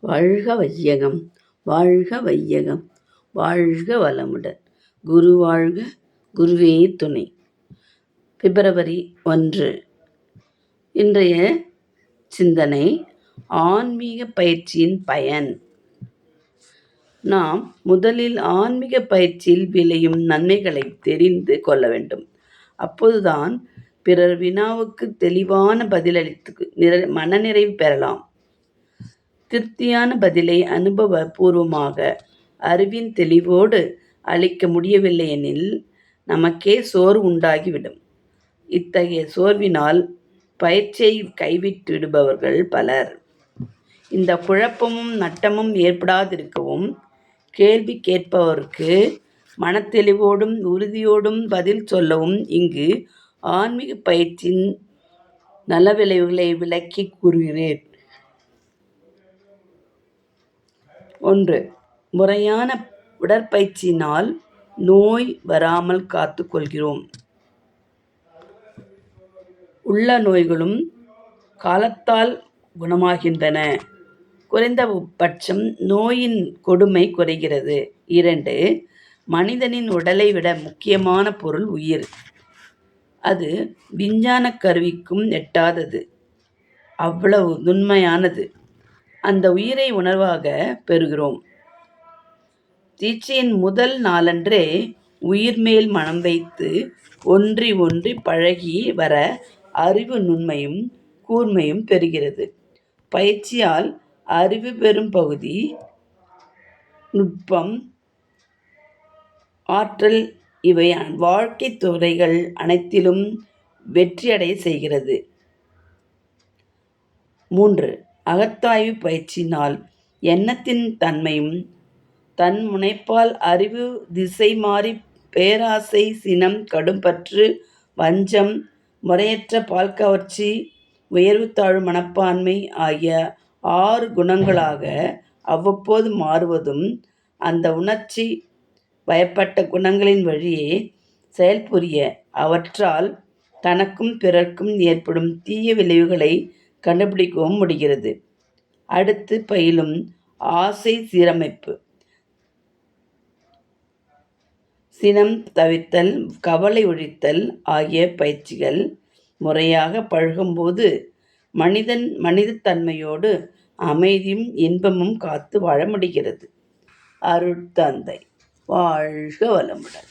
வாழ்க வையகம், வாழ்க வையகம், வாழ்க வளமுடன். குரு வாழ்க, குருவே துணை. பிப்ரவரி 1. இன்றைய சிந்தனை ஆன்மீக பயிற்சியின் பயன். நாம் முதலில் ஆன்மீக பயிற்சியில் விளையும் நன்மைகளை தெரிந்து கொள்ள வேண்டும். அப்போதுதான் பிறர் வினாவுக்கு தெளிவான பதிலளித்து மனநிறைவு பெறலாம். திருப்தியான பதிலை அனுபவ பூர்வமாக அறிவின் தெளிவோடு அளிக்க முடியவில்லை எனில் நமக்கே சோர்வு உண்டாகிவிடும். இத்தகைய சோர்வினால் பயிற்சியை கைவிட்டு விடுபவர்கள் பலர். இந்த குழப்பமும் நட்டமும் ஏற்படாதிருக்கவும் கேள்வி கேட்பவருக்கு மனத்தெளிவோடும் உறுதியோடும் பதில் சொல்லவும் இங்கு ஆன்மீக பயிற்சியின் நல விளைவுகளை விளக்கி கூறுகிறேன். 1. முறையான உடற்பயிற்சியினால் நோய் வராமல் காத்து கொள்கிறோம். உள்ள நோய்களும் காலத்தால் குணமாகின்றன. குறைந்தபட்சம் நோயின் கொடுமை குறைகிறது. 2. மனிதனின் உடலை விட முக்கியமான பொருள் உயிர். அது விஞ்ஞான கருவிக்கும் எட்டாதது. அவ்வளவு நுண்மையானது. அந்த உயிரை உணர்வாக பெறுகிறோம். தீட்சையின் முதல் நாளன்றே உயிர் மேல் மனம் வைத்து ஒன்றி ஒன்றி பழகி வர அறிவு நுண்மையும் கூர்மையும் பெறுகிறது. பயிற்சியால் அறிவு பெறும் பகுதி நுட்பம், ஆற்றல் இவை வாழ்க்கை துறைகள் அனைத்திலும் வெற்றியடைய செய்கிறது. 3. அகத்தாய்வு பயிற்சியினால் எண்ணத்தின் தன்மையும் தன் முனைப்பால் அறிவு திசை மாறி பேராசை, சினம், கடும்பற்று, வஞ்சம், முறையற்ற பால்கவர்ச்சி, உயர்வு தாழ்வு மனப்பான்மை ஆகிய 6 குணங்களாக அவ்வப்போது மாறுவதும் அந்த உணர்ச்சி பயப்பட்ட குணங்களின் வழியே செயல்புரிய அவற்றால் தனக்கும் பிறர்க்கும் ஏற்படும் தீய விளைவுகளை கண்டுபிடிக்கவும் முடிகிறது. அடுத்து பயிலும் ஆசை சீரமைப்பு, சினம் தவிர்த்தல், கவலை ஒழித்தல் ஆகிய பயிற்சிகள் முறையாக பழகும்போது மனிதத்தன்மையோடு அமைதியும் இன்பமும் காத்து வாழ முடிகிறது. அருட்தந்தை வாழ்க வளமுடன்.